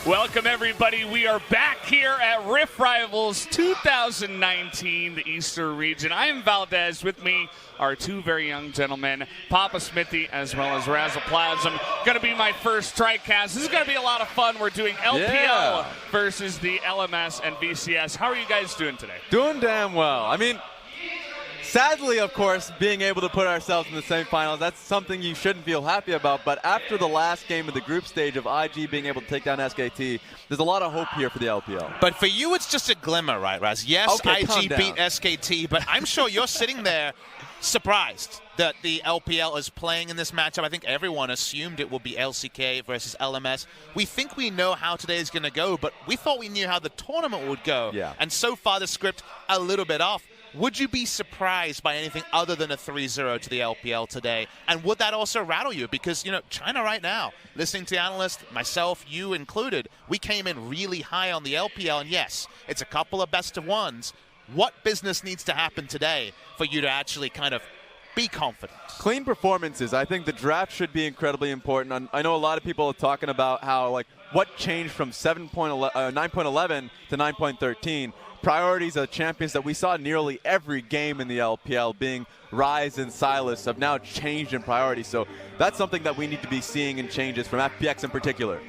Welcome, everybody. We are back here at Rift Rivals 2019, the Eastern region. I am Valdez. With me are two very young gentlemen, Papa Smithy as well as Razzle Plasm. Going to be my first TriCast. This is going to be a lot of fun. We're doing LPL versus the LMS and VCS. How are you guys doing today? Doing damn well. I mean, sadly, of course, being able to put ourselves in the semifinals, that's something you shouldn't feel happy about. But after the last game of the group stage of IG being able to take down SKT, there's a lot of hope here for the LPL. But for you, it's just a glimmer, right, Raz? Yes, okay, IG beat SKT, but I'm sure you're sitting there surprised that the LPL is playing in this matchup. I think everyone assumed it would be LCK versus LMS. We think we know how today is going to go, but we thought we knew how the tournament would go. Yeah. And so far, the script a little bit off. Would you be surprised by anything other than a 3-0 to the LPL today? And would that also rattle you? Because, you know, China right now, listening to analysts, myself, you included, we came in really high on the LPL. And yes, it's a couple of best of ones. What business needs to happen today for you to actually kind of be confident? Clean performances. I think the draft should be incredibly important. I know a lot of people are talking about how, like, what changed from 9.11 to 9.13. Priorities of champions that we saw nearly every game in the LPL, being Rise and Silas, have now changed in priority. So that's something that we need to be seeing in changes from FPX in particular.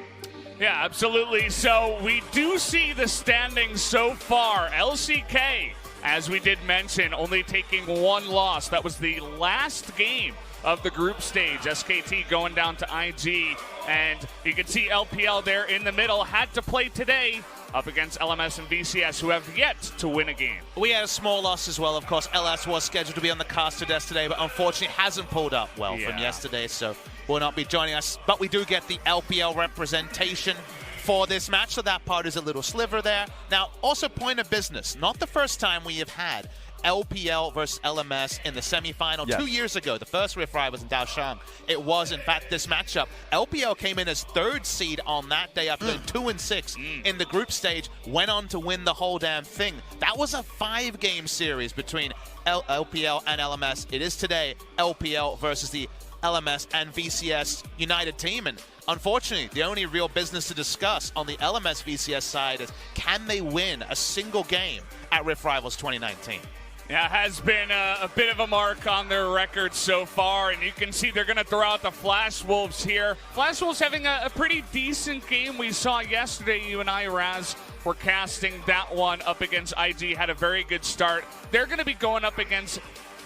Yeah, absolutely. So we do see the standings so far. LCK, as we did mention, only taking one loss. That was the last game of the group stage. SKT going down to IG. And you can see LPL there in the middle. Had to play today up against LMS and VCS, who have yet to win a game. We had a small loss as well. Of course, LS was scheduled to be on the caster desk today, but unfortunately hasn't pulled up well from yesterday, so will not be joining us. But we do get the LPL representation for this match, so that part is a little sliver there. Now, also point of business, not the first time we have had LPL versus LMS in the semifinal. Yes. 2 years ago, the first Rift Rivals in Daoshang, it was in fact this matchup. LPL came in as third seed on that day after 2-6 in the group stage, went on to win the whole damn thing. That was a 5-game series between LPL and LMS. It is today LPL versus the LMS and VCS United team. And unfortunately, the only real business to discuss on the LMS VCS side is, can they win a single game at Rift Rivals 2019? Yeah, has been a bit of a mark on their record so far, and you can see they're going to throw out the Flash Wolves here. Flash Wolves having a pretty decent game. We saw yesterday, you and I, Raz, were casting that one up against IG, had a very good start. They're going to be going up against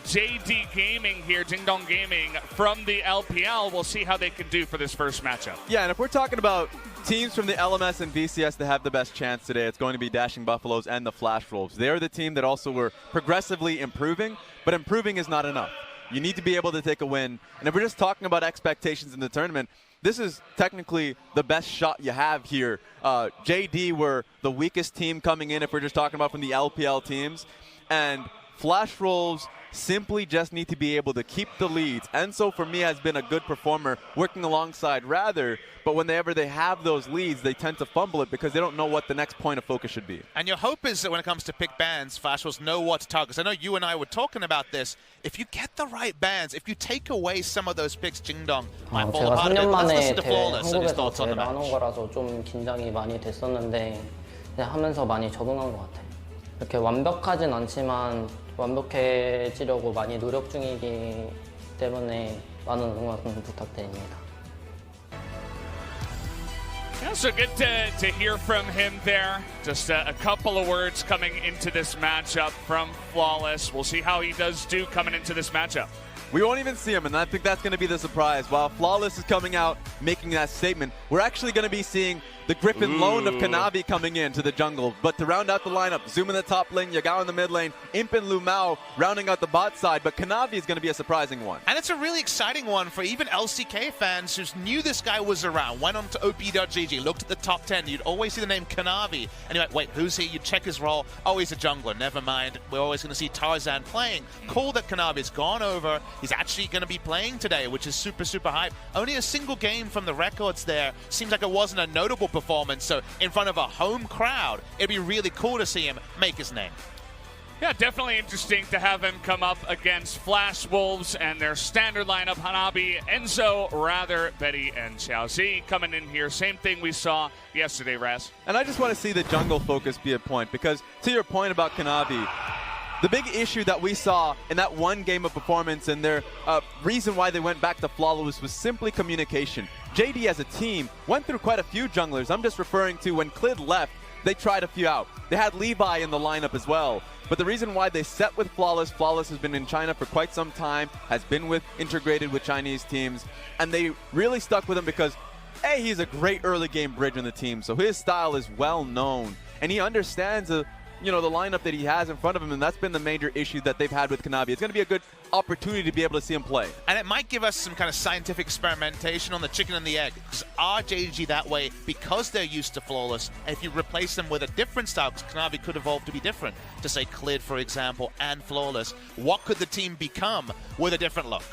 JD Gaming here, Ding Dong Gaming, from the LPL. We'll see how they can do for this first matchup. Yeah, and if we're talking about teams from the LMS and VCS that have the best chance today, it's going to be Dashing Buffaloes and the Flash Wolves. They're the team that also were progressively improving, but improving is not enough. You need to be able to take a win. And if we're just talking about expectations in the tournament, this is technically the best shot you have here. JD were the weakest team coming in if we're just talking about from the LPL teams. And Flash Wolves simply just need to be able to keep the leads. Enzo, for me, has been a good performer working alongside Rather, but whenever they have those leads, they tend to fumble it because they don't know what the next point of focus should be. And your hope is that when it comes to pick bands, Flash Wolves know what to target. Because I know you and I were talking about this. If you get the right bands, if you take away some of those picks, Jingdong might fall apart a bit. Let's listen to Flawless and his thoughts on the match. 한국에서 거라서 좀 긴장이 많이 됐었는데 그냥 하면서 많이 적응한 것 같아요. 이렇게 완벽하진 않지만 완벽해지려고 많이 노력 중이기 때문에 많은 응원 부탁드립니다. Yeah, so good to hear from him there. Just a couple of words coming into this matchup from Flawless. We'll see how he does do coming into this matchup. We won't even see him, and I think that's going to be the surprise. While Flawless is coming out, making that statement, we're actually going to be seeing the Griffin Lone of Kanavi coming into the jungle. But to round out the lineup, Zoom in the top lane, Yagao in the mid lane, Imp and Lumao rounding out the bot side. But Kanavi is going to be a surprising one. And it's a really exciting one for even LCK fans who knew this guy was around, went on to op.gg, looked at the top 10. You'd always see the name Kanavi. And you're like, wait, who's he? You'd check his role. Oh, he's a jungler. Never mind. We're always going to see Tarzan playing. Cool that Kanavi's gone over. He's actually going to be playing today, which is super, super hype. Only a single game from the records there. Seems like it wasn't a notable performance. So in front of a home crowd, it'd be really cool to see him make his name. Yeah, definitely interesting to have him come up against Flash Wolves and their standard lineup, Hanabi, Enzo, Rather, Betty, and Xiaozi coming in here. Same thing we saw yesterday, Raz. And I just want to see the jungle focus be a point, because to your point about Kanavi, the big issue that we saw in that one game of performance and their reason why they went back to flawless was simply communication. JD as a team went through quite a few junglers. I'm just referring to when Clid left, they tried a few out. They had Levi in the lineup as well. But the reason why they set with Flawless has been in China for quite some time, has been integrated with Chinese teams, and they really stuck with him because, A, he's a great early game bridge in the team, so his style is well known, and he understands the lineup that he has in front of him, and that's been the major issue that they've had with Kanavi. It's going to be a good opportunity to be able to see him play. And it might give us some kind of scientific experimentation on the chicken and the egg. Are JDG that way because they're used to Flawless? And if you replace them with a different style, because Kanavi could evolve to be different, to say Clid, for example, and Flawless, what could the team become with a different look?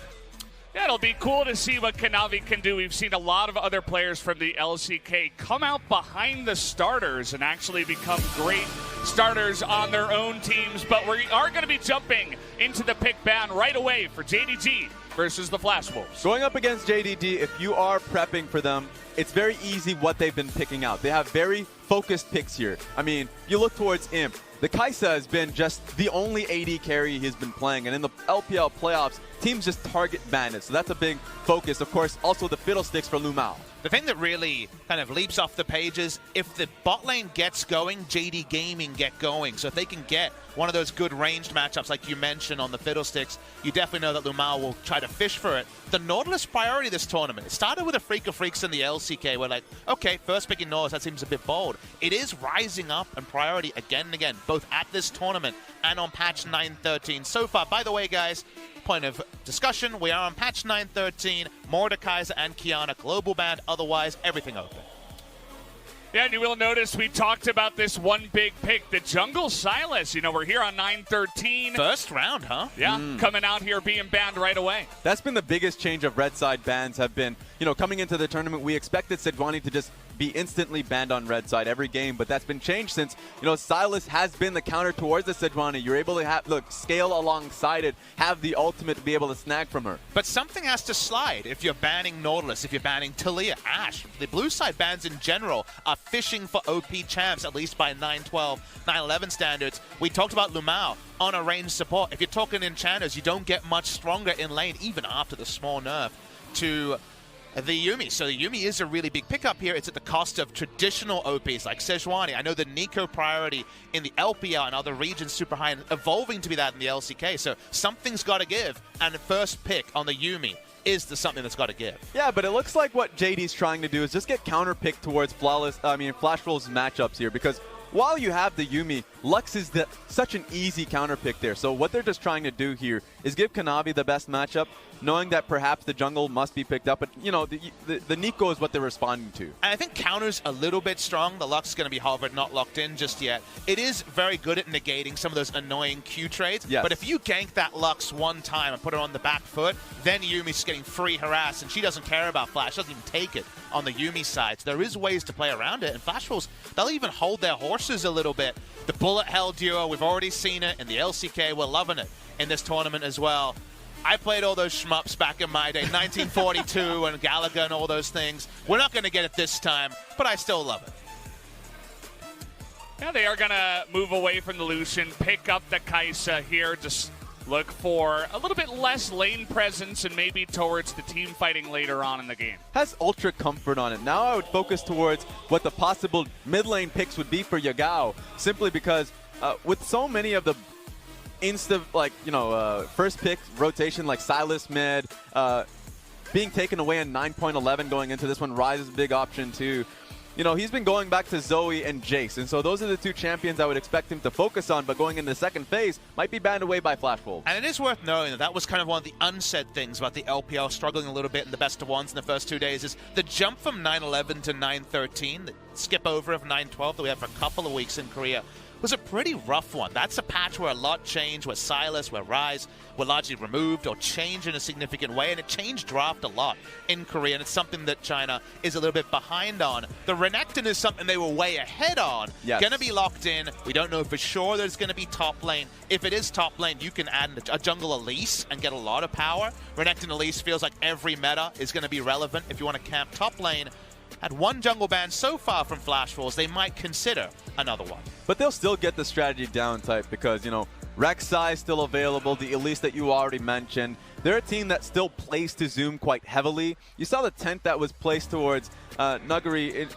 Yeah, it'll be cool to see what Kanavi can do. We've seen a lot of other players from the LCK come out behind the starters and actually become great starters on their own teams. But we are going to be jumping into the pick ban right away for JDG versus the Flash Wolves. Going up against JDG, if you are prepping for them, it's very easy what they've been picking out. They have very focused picks here. I mean, you look towards Imp. The Kaisa has been just the only AD carry he's been playing, and in the LPL playoffs, teams just target Bandit, so that's a big focus. Of course, also the Fiddlesticks for Lumao. The thing that really kind of leaps off the page is if the bot lane gets going, JD Gaming get going. So if they can get one of those good ranged matchups like you mentioned on the Fiddlesticks, you definitely know that Lumao will try to fish for it. The Nautilus priority this tournament, it started with a Freak of Freaks in the LCK. We're like, okay, first picking Nautilus, that seems a bit bold. It is rising up in priority again and again, both at this tournament and on patch 9.13 so far. By the way, guys, point of discussion, we are on patch 9.13, Mordekaiser and Kiana global banned, otherwise everything open. Yeah, and you will notice we talked about this one big pick, the Jungle Silas. You know, we're here on 9.13. First round, huh? Yeah, coming out here being banned right away. That's been the biggest change of red side bans have been, coming into the tournament, we expected Sejuani to just be instantly banned on red side every game, but that's been changed since, Silas has been the counter towards the Sejuani. You're able to scale alongside it, have the ultimate to be able to snag from her. But something has to slide if you're banning Nautilus, if you're banning Talia, Ashe. The blue side bans in general are fishing for OP champs, at least by 9.12, 9.11 standards. We talked about Lumao on a range support. If you're talking enchanters, you don't get much stronger in lane, even after the small nerf to the Yuumi. So the Yuumi is a really big pickup here. It's at the cost of traditional OPs like Sejuani. I know the Nico priority in the LPL and other regions super high and evolving to be that in the LCK. So something's got to give. And the first pick on the Yuumi is something that's got to give. Yeah, but it looks like what JD's trying to do is just get counter-picked towards Flash Wolves matchups here, because while you have the Yuumi, Lux is such an easy counter-pick there. So what they're just trying to do here is give Kanavi the best matchup, knowing that perhaps the jungle must be picked up. But, the Nico is what they're responding to. And I think counter's a little bit strong. The Lux is going to be, however, not locked in just yet. It is very good at negating some of those annoying Q trades. Yes. But if you gank that Lux one time and put her on the back foot, then Yuumi's getting free harass, and she doesn't care about Flash. She doesn't even take it on the Yuumi side. So there is ways to play around it. And Flash Wolves, they'll even hold their horses a little bit. The bullet hell duo, we've already seen it in the LCK. We're loving it in this tournament as well. I played all those shmups back in my day, 1942 and Galaga and all those things. We're not going to get it this time, but I still love it. Yeah, they are going to move away from the Lucian, pick up the Kaisa here, just look for a little bit less lane presence and maybe towards the team fighting later on in the game. Has ultra comfort on it. Now I would focus towards what the possible mid lane picks would be for Yagao, simply because with so many of the first pick rotation like Silas mid, being taken away in 9.11 going into this one, Ryze is a big option too. He's been going back to Zoe and Jace, and so those are the two champions I would expect him to focus on, but going into the second phase, might be banned away by Flash Wolves. And it is worth knowing that was kind of one of the unsaid things about the LPL struggling a little bit in the best of ones in the first 2 days, is the jump from 9.11 to 9.13, the skip over of 9.12 that we had for a couple of weeks in Korea, was a pretty rough one. That's a patch where a lot changed, where Silas, where Rise were largely removed or changed in a significant way, and it changed draft a lot in Korea, and it's something that China is a little bit behind on. The Renekton is something they were way ahead on. Yes. Going to be locked in. We don't know for sure there's going to be top lane. If it is top lane, you can add a jungle Elise and get a lot of power. Renekton Elise feels like every meta is going to be relevant if you want to camp top lane. Had one jungle ban so far from Flash Wolves, they might consider another one. But they'll still get the strategy down type because, you know, Rek'Sai is still available, the Elise that you already mentioned. They're a team that still plays to Zoom quite heavily. You saw the tent that was placed towards Nuguri,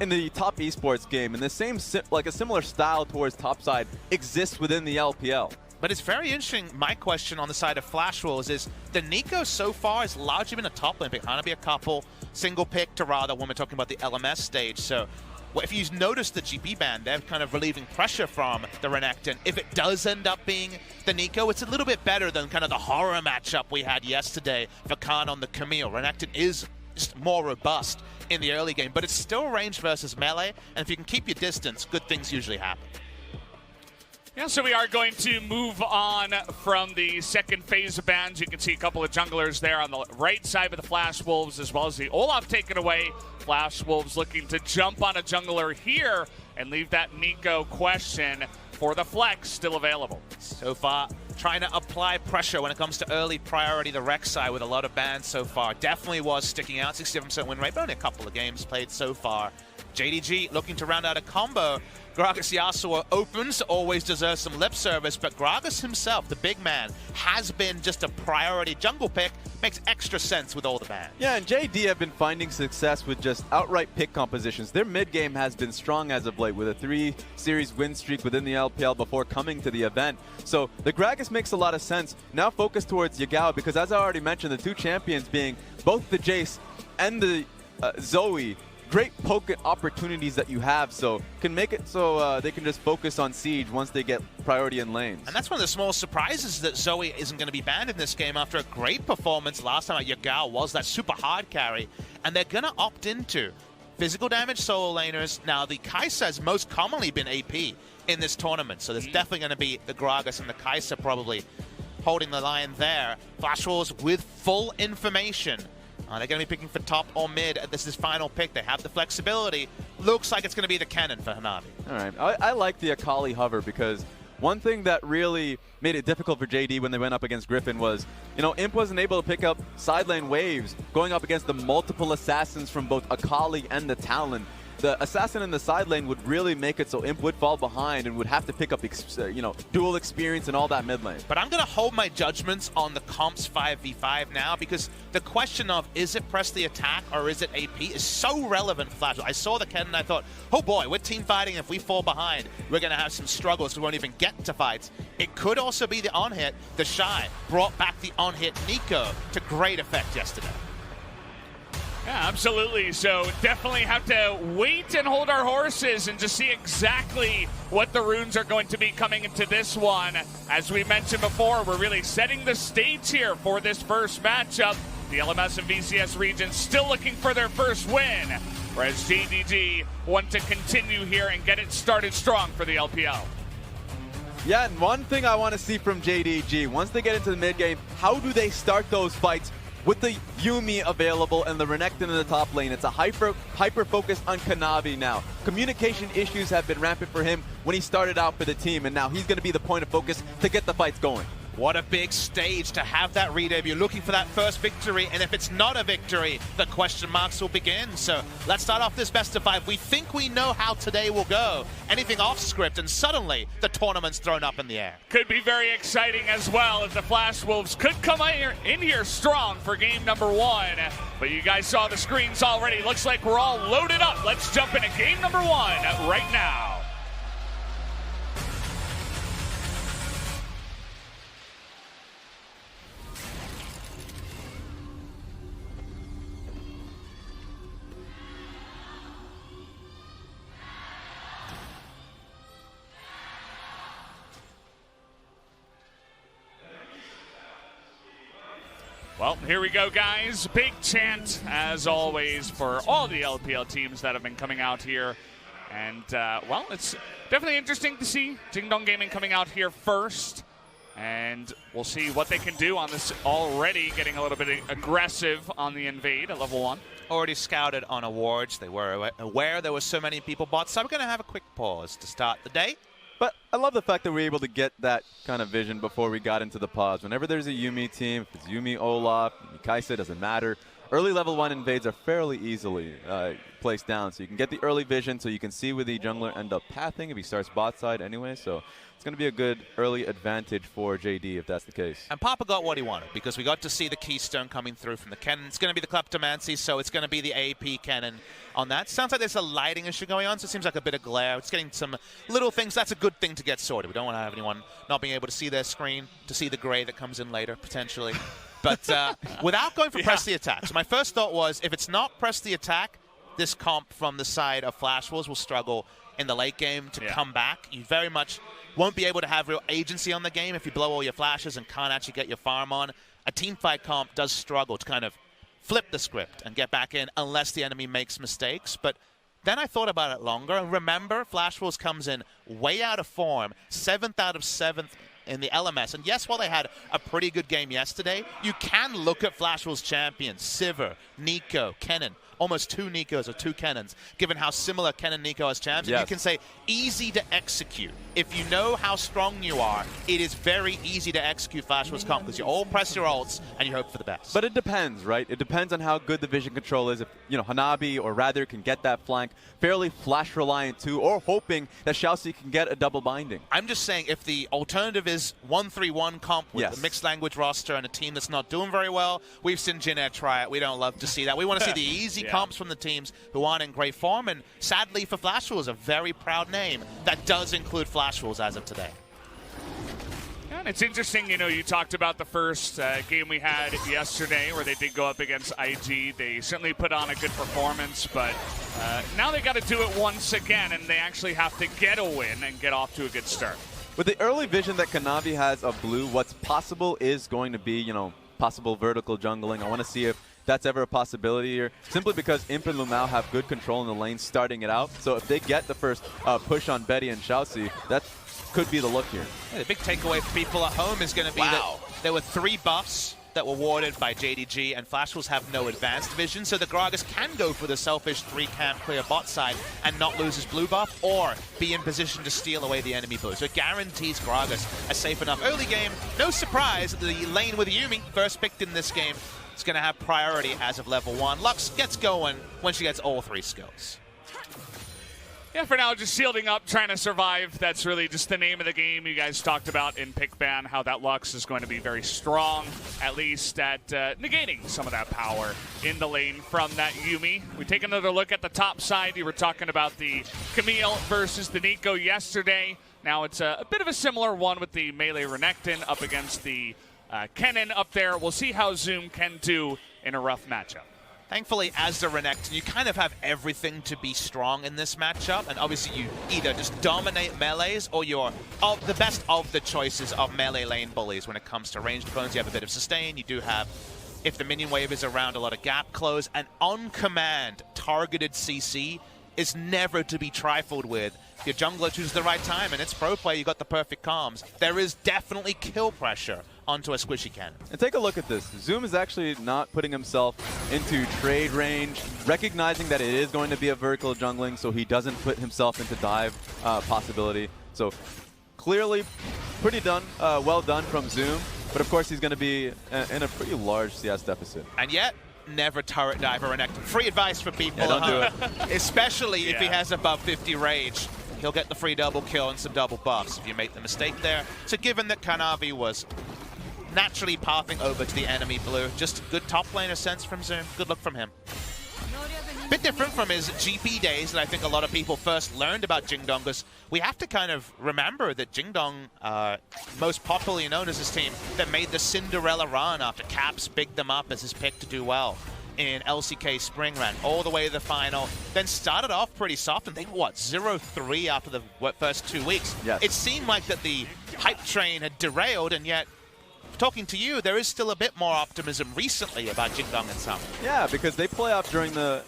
in the top esports game, and the same, like a similar style towards topside exists within the LPL. But it's very interesting. My question on the side of Flash Wolves is the Nico so far has largely been a top lane pick. Maybe a couple single pick to rather when we're talking about the LMS stage. So if you notice the GP ban, they're kind of relieving pressure from the Renekton. If it does end up being the Nico, it's a little bit better than kind of the horror matchup we had yesterday for Khan on the Camille. Renekton is just more robust in the early game, but it's still range versus melee, and if you can keep your distance, good things usually happen. Yeah, so we are going to move on from the second phase of bans. You can see a couple of junglers there on the right side of the Flash Wolves, as well as the Olaf taken away. Flash Wolves looking to jump on a jungler here and leave that Nico question for the flex still available. So far, trying to apply pressure when it comes to early priority, the Rek'Sai with a lot of bans so far. Definitely was sticking out, 67% win rate, but only a couple of games played so far. JDG looking to round out a combo. Gragas Yasuo opens, always deserves some lip service, but Gragas himself, the big man, has been just a priority jungle pick. Makes extra sense with all the bans. Yeah, and JD have been finding success with just outright pick compositions. Their mid game has been strong as of late with a 3-series win streak within the LPL before coming to the event. So the Gragas makes a lot of sense. Now focus towards Yagao because, as I already mentioned, the two champions being both the Jace and the Zoe, great poke opportunities that you have, so can make it so they can just focus on Siege once they get priority in lanes. And that's one of the small surprises that Zoe isn't going to be banned in this game after a great performance last time at Yagao was that super hard carry, and they're going to opt into physical damage solo laners. Now, the Kai'Sa has most commonly been AP in this tournament, so there's definitely going to be the Gragas and the Kai'Sa probably holding the line there. Flash Wolves with full information. They're going to be picking for top or mid. This is final pick. They have the flexibility. Looks like it's going to be the cannon for Hanabi. All right. I like the Akali hover because one thing that really made it difficult for JD when they went up against Griffin was, Imp wasn't able to pick up side lane waves going up against the multiple assassins from both Akali and the Talon. The assassin in the side lane would really make it so Imp would fall behind and would have to pick up, dual experience and all that mid lane. But I'm going to hold my judgments on the comps 5v5 now because the question of is it press the attack or is it AP is so relevant for Flash. I saw the Ken and I thought, oh boy, we're team fighting. If we fall behind, we're going to have some struggles. We won't even get to fights. It could also be the on-hit. The Shy brought back the on-hit Nico to great effect yesterday. Yeah, absolutely. So definitely have to wait and hold our horses and just see exactly what the runes are going to be coming into this one. As we mentioned before, we're really setting the stage here for this first matchup. The LMS and VCS region still looking for their first win, whereas JDG want to continue here and get it started strong for the LPL. Yeah, and one thing I want to see from JDG, once they get into the mid game, how do they start those fights? With the Yuumi available and the Renekton in the top lane, it's a hyper focus on Kanavi now. Communication issues have been rampant for him when he started out for the team, and now he's going to be the point of focus to get the fights going. What a big stage to have that re-debut, looking for that first victory, and if it's not a victory, the question marks will begin. So let's start off this best of 5. We think we know how today will go. Anything off script, and suddenly the tournament's thrown up in the air. Could be very exciting as well, as the Flash Wolves could come in here strong for game number 1. But you guys saw the screens already. Looks like we're all loaded up. Let's jump into game number 1 right now. Well, here we go, guys. Big chant, as always, for all the LPL teams that have been coming out here And, well, it's definitely interesting to see Jingdong Gaming coming out here first. And we'll see what they can do on this, already getting a little bit aggressive on the invade at level 1. Already scouted on awards. They were aware there were so many people bought. So we're going to have a quick pause to start the day. But I love the fact that we're able to get that kind of vision before we got into the pause. Whenever there's a Yuumi team, if it's Yuumi, Olaf, Kaisa, doesn't matter. Early level 1 invades are fairly easily placed down. So you can get the early vision so you can see where the jungler end up pathing if he starts bot side anyway. So it's going to be a good early advantage for JD if that's the case. And Papa got what he wanted because we got to see the Keystone coming through from the cannon. It's going to be the Kleptomancy, so it's going to be the AP cannon on that. Sounds like there's a lighting issue going on, so it seems like a bit of glare. It's getting some little things. That's a good thing to get sorted. We don't want to have anyone not being able to see their screen, to see the gray that comes in later, potentially. But without going for press the attack. So my first thought was, if it's not press the attack, this comp from the side of Flash Wolves will struggle in the late game to come back. You very much won't be able to have real agency on the game if you blow all your flashes and can't actually get your farm on. A teamfight comp does struggle to kind of flip the script and get back in unless the enemy makes mistakes. But then I thought about it longer, and remember, Flash Wolves comes in way out of form, 7th out of 7th in the LMS. And yes, while they had a pretty good game yesterday, you can look at Flash Wolves champions, Sivir, Nico, Kennen, almost 2 Nikos or 2 Kennens, given how similar Ken and Nico as champs. Yes. And you can say, easy to execute. If you know how strong you are, it is very easy to execute Flash Wolves comp because you all press your ults and you hope for the best. But it depends, right? It depends on how good the vision control is. If, you know, Hanabi or Rather can get that flank, fairly flash reliant too, or hoping that Xiaoxi can get a double binding. I'm just saying, if the alternative is 1-3-1 comp with a mixed language roster and a team that's not doing very well, we've seen Jin Air try it. We don't love to see that. We want to see the easy comps from the teams who aren't in great form, and sadly for Flash Wolves, a very proud name that does include Flash Wolves as of today. Yeah, and it's interesting, you know, you talked about the first game we had yesterday where they did go up against IG. They certainly put on a good performance, but now they got to do it once again, and they actually have to get a win and get off to a good start. With the early vision that Kanavi has of blue, what's possible is going to be, you know, possible vertical jungling. I want to see if that's ever a possibility here, simply because Imp and Lumao have good control in the lane starting it out. So if they get the first push on Betty and Xiaoxi, that could be the look here. Yeah, the big takeaway for people at home is going to be that there were 3 buffs that were warded by JDG, and Flash Wolves have no advanced vision, so the Gragas can go for the selfish 3-camp clear bot side and not lose his blue buff, or be in position to steal away the enemy blue. So it guarantees Gragas a safe enough early game. No surprise, the lane with Yuumi, first picked in this game, is going to have priority as of level 1. Lux gets going when she gets all 3 skills. Yeah, for now, just shielding up, trying to survive. That's really just the name of the game. You guys talked about in pick ban how that Lux is going to be very strong, at least at negating some of that power in the lane from that Yuumi. We take another look at the top side. You were talking about the Camille versus the Nico yesterday. Now it's a bit of a similar one with the melee Renekton up against the Kennen up there. We'll see how Zoom can do in a rough matchup. Thankfully, as the Renekton, you kind of have everything to be strong in this matchup, and obviously you either just dominate melees or you're the best of the choices of melee lane bullies when it comes to ranged opponents. You have a bit of sustain, you do have, if the minion wave is around, a lot of gap close, and on-command targeted CC is never to be trifled with. Your jungler chooses the right time, and it's pro play, you got the perfect comms. There is definitely kill pressure onto a squishy cannon. And take a look at this. Zoom is actually not putting himself into trade range, recognizing that it is going to be a vertical jungling, so he doesn't put himself into dive possibility. So clearly pretty well done from Zoom, but of course he's going to be in a pretty large CS deficit. And yet, never turret dive or Renekton. Free advice for people. Yeah, don't do it. Especially if he has above 50 rage. He'll get the free double kill and some double buffs if you make the mistake there. So given that Kanavi was naturally pathing over to the enemy blue, just good top laner sense from Zoom. Good look from him. Bit different from his GP days that I think a lot of people first learned about Jingdong, because we have to kind of remember that Jingdong, most popularly known as his team, that made the Cinderella run after Caps bigged them up as his pick to do well in LCK Spring Run, all the way to the final, then started off pretty soft, and they were, what, 0-3 after the first 2 weeks? Yes. It seemed like that the hype train had derailed, and yet, talking to you, there is still a bit more optimism recently about Jingdong and Summer. Yeah, because they play off during the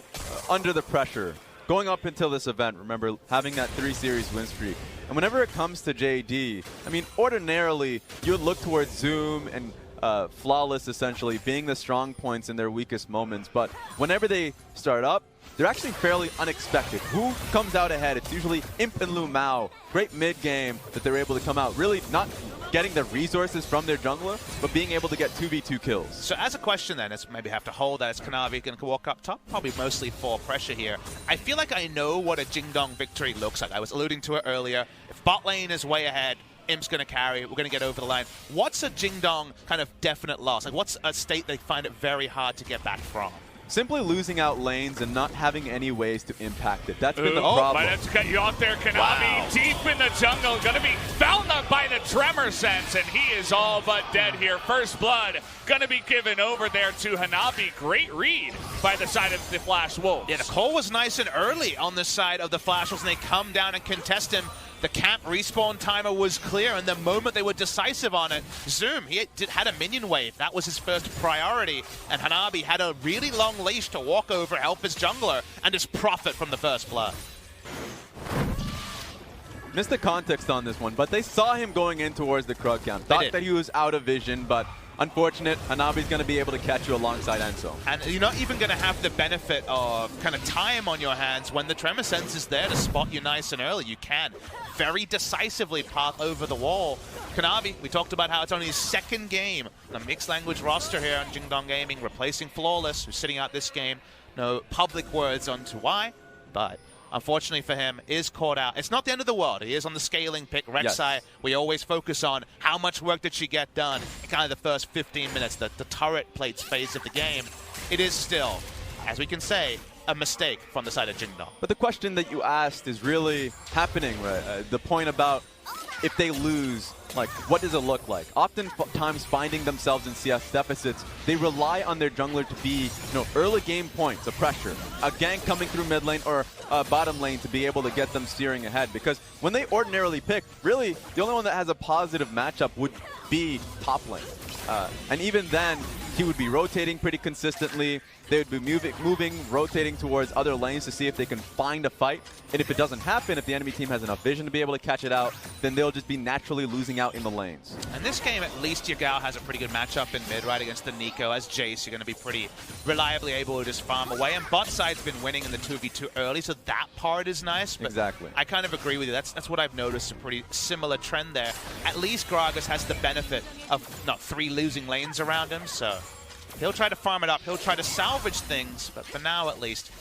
under the pressure going up until this event, remember having that 3-series win streak. And whenever it comes to JD, I mean, ordinarily, you would look towards Zoom and Flawless essentially being the strong points in their weakest moments. But whenever they start up, they're actually fairly unexpected. Who comes out ahead? It's usually Imp and Lu Mao. Great mid-game that they're able to come out. Really not getting the resources from their jungler, but being able to get 2v2 kills. So as a question then, it's maybe have to hold that. Is Kanavi going to walk up top? Probably mostly for pressure here. I feel like I know what a Jingdong victory looks like. I was alluding to it earlier. If bot lane is way ahead, Imp's going to carry, we're going to get over the line. What's a Jingdong kind of definite loss? Like, what's a state they find it very hard to get back from? Simply losing out lanes and not having any ways to impact it. That's been the problem. Might have to cut you off there, Kanavi. Deep in the jungle, going to be found up by the Tremor Sense, and he is all but dead here. First blood going to be given over there to Hanabi. Great read by the side of the Flash Wolves. Yeah, the call was nice and early on the side of the Flash Wolves, and they come down and contest him. The camp respawn timer was clear, and the moment they were decisive on it, Zoom, he had a minion wave. That was his first priority, and Hanabi had a really long leash to walk over, help his jungler, and just profit from the first blood. Missed the context on this one, but they saw him going in towards the Krug camp. Thought that he was out of vision, but unfortunate, Hanabi's going to be able to catch you alongside Enzo. And you're not even going to have the benefit of kind of time on your hands when the Tremor Sense is there to spot you nice and early. You can very decisively path over the wall. Kanavi, we talked about how it's only his second game on a mixed language roster here on Jingdong Gaming, replacing Flawless, who's sitting out this game. No public words on to why, but unfortunately for him, is caught out. It's not the end of the world. He is on the scaling pick. Rek'Sai, yes. We always focus on how much work did she get done in kind of the first 15 minutes, the turret plates phase of the game. It is still, as we can say, a mistake from the side of Jingdong. But the question that you asked is really happening, right? The point about if they lose, like, what does it look like? Oftentimes finding themselves in CS deficits, they rely on their jungler to be, early game points of pressure. A gank coming through mid lane or bottom lane to be able to get them steering ahead. Because when they ordinarily pick, really, the only one that has a positive matchup would be top lane. And even then, he would be rotating pretty consistently. They would be moving, rotating towards other lanes to see if they can find a fight. And if it doesn't happen, if the enemy team has enough vision to be able to catch it out, then they'll just be naturally losing out in the lanes. And this game, at least Yagao has a pretty good matchup in mid, right, against the Nico. As Jace, you're going to be pretty reliably able to just farm away. And bot side's been winning in the 2v2 early, so that part is nice. But exactly. I kind of agree with you. That's what I've noticed, a pretty similar trend there. At least Gragas has the benefit of not 3 losing lanes around him, so he'll try to farm it up. He'll try to salvage things, but for now, at least,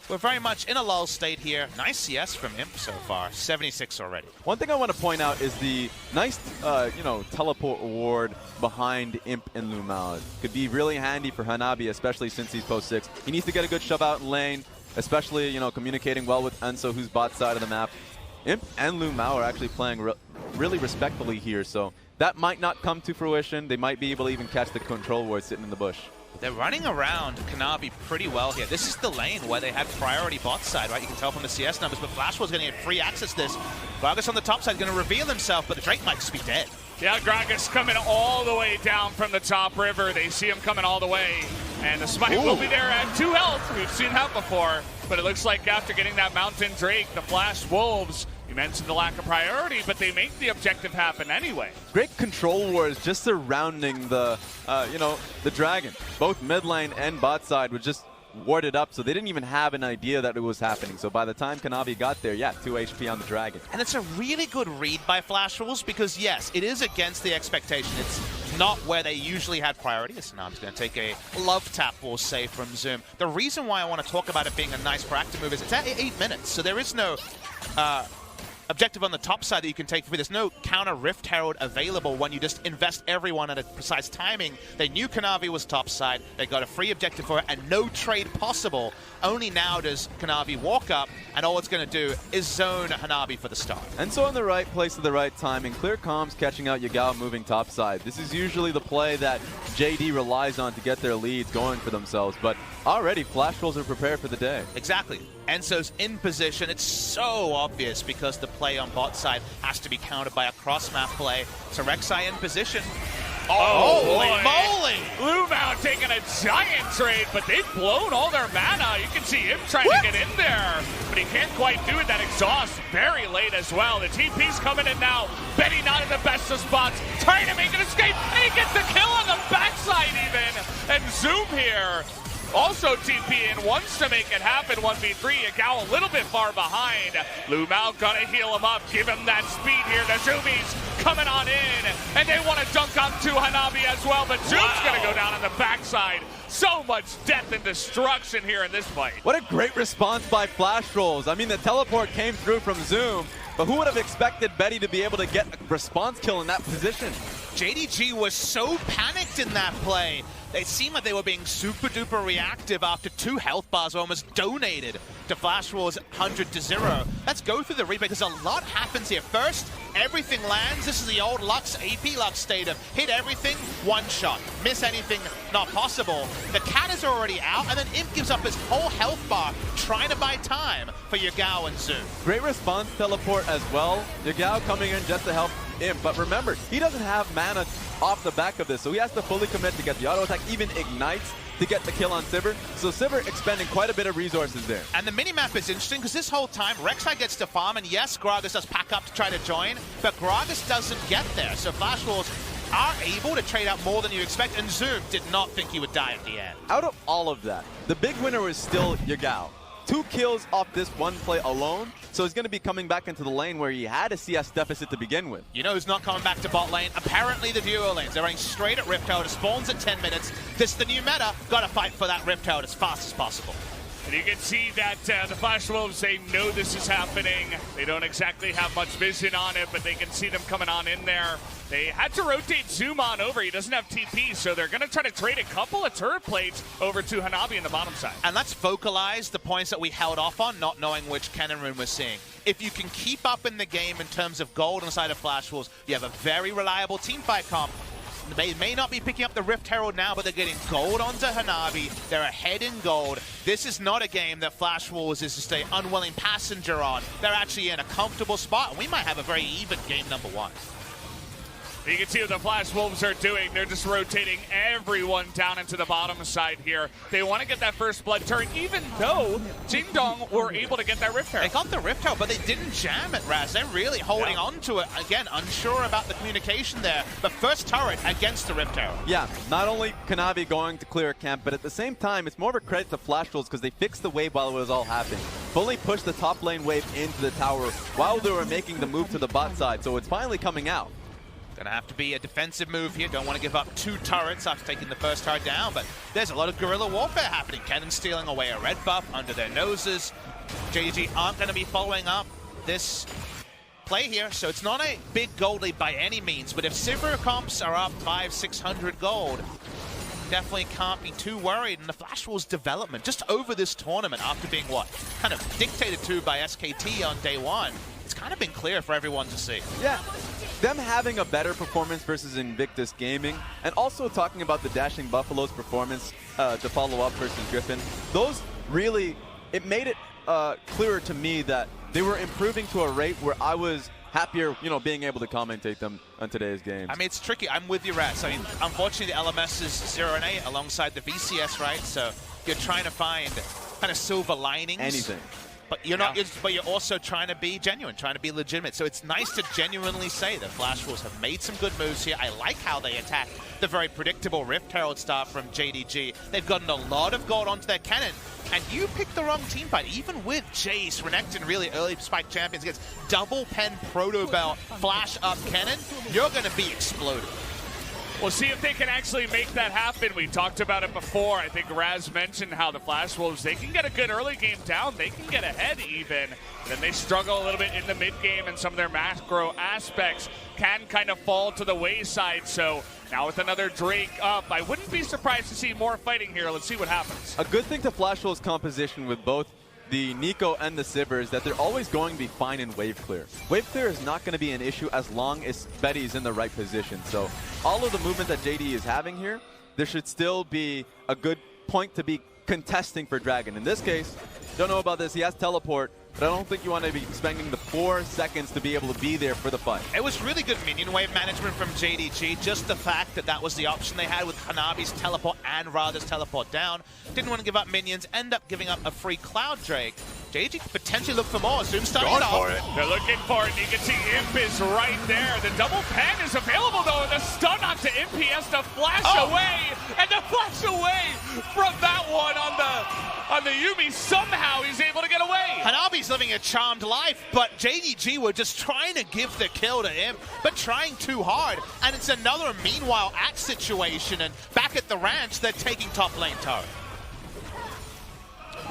we're very much in a lull state here. Nice CS from Imp so far, 76 already. One thing I want to point out is the nice, teleport award behind Imp and Lu Mao. Could be really handy for Hanabi, especially since he's post 6. He needs to get a good shove out in lane, especially, communicating well with Enzo, who's bot side of the map. Imp and Lu Mao are actually playing really respectfully here, so that might not come to fruition. They might be able to even catch the control ward sitting in the bush. They're running around Kanavi pretty well here. This is the lane where they had priority bot side, right? You can tell from the CS numbers, but Flash was going to get free access to this. Gragas on the top side going to reveal himself, but the Drake might just be dead. Yeah, Gragas coming all the way down from the top river. They see him coming all the way, and the Smite will be there at 2 health. We've seen that before, but it looks like after getting that Mountain Drake, the Flash Wolves, you mentioned the lack of priority, but they make the objective happen anyway. Great control wars just surrounding the, the dragon. Both mid lane and bot side was just warded up, so they didn't even have an idea that it was happening. So by the time Kanavi got there, 2 HP on the dragon. And it's a really good read by Flash Wolves because, yes, it is against the expectation. It's not where they usually had priority. So now I'm just going to take a love tap, we'll say, from Zoom. The reason why I want to talk about it being a nice proactive move is it's at 8 minutes, so there is no objective on the top side that you can take for free. There's no counter Rift Herald available when you just invest everyone at a precise timing. They knew Kanavi was top side. They got a free objective for it and no trade possible. Only now does Kanavi walk up, and all it's going to do is zone Hanabi for the start. And so in the right place at the right timing, clear comms catching out Yagao moving top side. This is usually the play that JD relies on to get their leads going for themselves, but already Flash Wolves are prepared for the day. Exactly. Enzo's in position. It's so obvious because the play on bot side has to be countered by a cross-map play. So Rek'Sai in position. Holy moly! Lu Mao taking a giant trade, but they've blown all their mana. You can see him trying to get in there, but he can't quite do it. That exhaust very late as well. The TP's coming in now. Betty not in the best of spots. Trying to make an escape. And he gets the kill on the backside even. And Zoom here also TP in, wants to make it happen. 1v3, Yagao a little bit far behind. Lu Mao gonna heal him up, give him that speed here. The Zoomies coming on in, and they want to dunk onto Hanabi as well, but Zoom's gonna go down on the backside. So much death and destruction here in this fight. What a great response by Flash Rolls. I mean, the teleport came through from Zoom, but who would have expected Betty to be able to get a response kill in that position? JDG was so panicked in that play. It seemed like they were being super duper reactive after 2 health bars were almost donated to Flash Wars 100-0. Let's go through the replay because a lot happens here. First, everything lands. This is the old Lux, AP Lux state of hit everything, one shot. Miss anything, not possible. The cat is already out, and then Imp gives up his whole health bar trying to buy time for Yagao and Zoom. Great response teleport as well. Yagao coming in just to help Imp, but remember, he doesn't have mana off the back of this, so he has to fully commit to get the auto attack, even ignites to get the kill on Sivir. So Sivir expending quite a bit of resources there. And the minimap is interesting because this whole time, Rek'Sai gets to farm, and yes, Gragas does pack up to try to join, but Gragas doesn't get there. So Flash Wolves are able to trade out more than you expect, and Zoom did not think he would die at the end. Out of all of that, the big winner was still Yagao. 2 kills off this one play alone, so he's going to be coming back into the lane where he had a CS deficit to begin with. You know who's not coming back to bot lane? Apparently the duo lanes. They're running straight at Rift Herald. It spawns at 10 minutes. This is the new meta. Got to fight for that Rift Herald as fast as possible. And you can see that the Flash Wolves, they know this is happening. They don't exactly have much vision on it, but they can see them coming on in there. They had to rotate Zoom on over. He doesn't have TP, so they're going to try to trade a couple of turret plates over to Hanabi in the bottom side. And let's vocalize the points that we held off on, not knowing which cannon rune we're seeing. If you can keep up in the game in terms of gold on the side of Flash Wolves, you have a very reliable teamfight comp. They may not be picking up the Rift Herald now, but they're getting gold onto Hanabi. They're ahead in gold. This is not a game that Flash Wolves is just an unwilling passenger on. They're actually in a comfortable spot, and we might have a very even game number 1. You can see what the Flash Wolves are doing. They're just rotating everyone down into the bottom side here. They want to get that first blood turret, even though Jing Dong were able to get that Rift Herald. They got the Rift Herald, but they didn't jam it, Raz. They're really holding on to it. Again, unsure about the communication there. But first turret against the Rift Herald. Yeah, not only Kanavi going to clear a camp, but at the same time, it's more of a credit to Flash Wolves because they fixed the wave while it was all happening. Fully pushed the top lane wave into the tower while they were making the move to the bot side, so it's finally coming out. Gonna have to be a defensive move here. Don't want to give up 2 turrets after taking the first turret down, but there's a lot of guerrilla warfare happening. Cannon stealing away a red buff under their noses. JDG aren't going to be following up this play here, so it's not a big gold lead by any means, but if Sivir comps are up 500-600 gold, definitely can't be too worried. And the Flash Wolves development just over this tournament after being, what, kind of dictated to by SKT on day 1, it's kind of been clear for everyone to see. Yeah, them having a better performance versus Invictus Gaming, and also talking about the Dashing Buffalo's performance to follow up versus Griffin, those really, it made it clearer to me that they were improving to a rate where I was happier, you know, being able to commentate them on today's games. I mean, it's tricky. I'm with you, Rats. I mean, unfortunately, the LMS is 0-8 alongside the VCS, right? So you're trying to find kind of silver linings. Anything. But you're not. But you're also trying to be genuine, trying to be legitimate. So it's nice to genuinely say that Flash Wolves have made some good moves here. I like how they attack the very predictable Rift Herald start from JDG. They've gotten a lot of gold onto their cannon, and you picked the wrong team fight. Even with Jace, Renekton, really early spike champions against double pen Proto Bell, flash up cannon, you're going to be exploded. We'll see if they can actually make that happen. We talked about it before. I think Raz mentioned how the Flash Wolves, they can get a good early game down. They can get ahead even. And then they struggle a little bit in the mid game, and some of their macro aspects can kind of fall to the wayside. So now with another Drake up, I wouldn't be surprised to see more fighting here. Let's see what happens. A good thing to Flash Wolves' composition with both the Nico and the Sivir is that they're always going to be fine in wave clear. Wave clear is not going to be an issue as long as Betty's in the right position. So all of the movement that JD is having here, there should still be a good point to be contesting for Dragon. In this case, don't know about this, he has teleport, but I don't think you want to be spending the 4 seconds to be able to be there for the fight. It was really good minion wave management from JDG. Just the fact that that was the option they had with Hanabi's teleport and Radha's teleport down. Didn't want to give up minions, end up giving up a free Cloud Drake. JDG could potentially look for more. Zoom starting it off. They're looking for it. You can see Imp is right there. The double pen is available though. The stun onto Imp. He has to flash away, and to flash away from that one on the Yuumi. Somehow he's able to get away. Hanabi's living a charmed life, but JDG were just trying to give the kill to him, but trying too hard. And it's another meanwhile axe situation, and back at the ranch, they're taking top lane turret.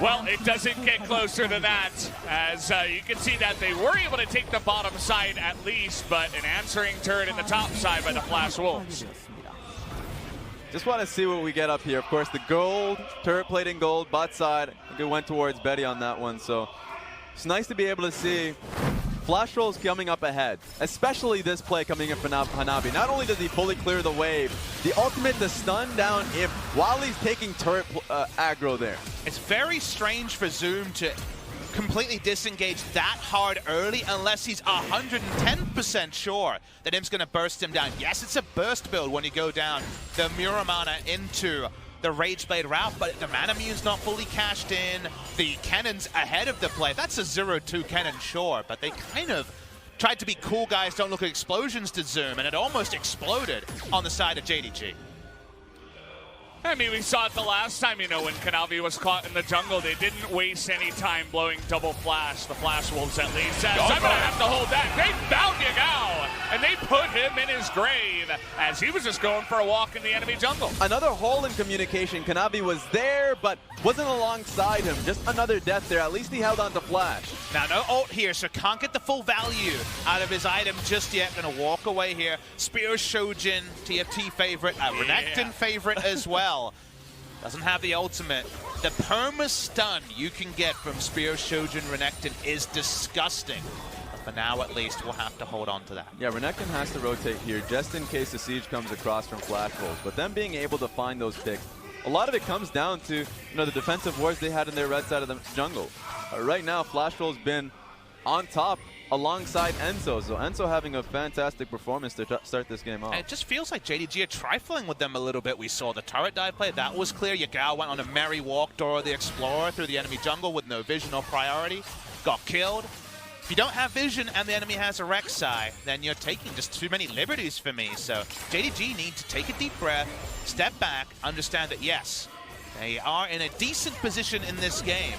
Well, it doesn't get closer than that, as you can see that they were able to take the bottom side at least, but an answering turret in the top side by the Flash Wolves. Just want to see what we get up here. Of course, the gold, turret plating gold, bot side. I think it went towards Betty on that one, so it's nice to be able to see Flash Rolls coming up ahead, especially this play coming in from Hanabi. Not only does he fully clear the wave, the ultimate to stun down Imp while he's taking turret aggro there. It's very strange for Zoom to completely disengage that hard early unless he's 110% sure that Imp's going to burst him down. Yes, it's a burst build when you go down the Muramana into the Rage Blade route, but the Mana Mune's not fully cashed in. The cannon's ahead of the play. That's a 0-2 cannon, sure, but they kind of tried to be cool guys, don't look at explosions to Zoom, and it almost exploded on the side of JDG. I mean, we saw it the last time, you know, when Kanavi was caught in the jungle. They didn't waste any time blowing double flash. The Flash Wolves at least says, I'm going to have to hold that. They found Yagao, and they put him in his grave as he was just going for a walk in the enemy jungle. Another hole in communication. Kanavi was there, but wasn't alongside him. Just another death there. At least he held on to Flash. Now, no ult here, so can't get the full value out of his item just yet. Going to walk away here. Spear Shojin, TFT favorite, a Renekton favorite as well. Doesn't have the ultimate. The perma stun you can get from Spear Shojin Renekton is disgusting. But for now, at least, we'll have to hold on to that. Yeah, Renekton has to rotate here just in case the siege comes across from Flash Rolls. But them being able to find those picks, a lot of it comes down to the defensive wards they had in their red side of the jungle. Right now, Flash Roll's been on top alongside Enzo. So Enzo having a fantastic performance to start this game off. And it just feels like JDG are trifling with them a little bit. We saw the turret dive play. That was clear. Yagao went on a merry walk, Dora the Explorer, through the enemy jungle with no vision or priority. Got killed. If you don't have vision and the enemy has a Rek'Sai, then you're taking just too many liberties for me. So JDG need to take a deep breath, step back, understand that yes, they are in a decent position in this game.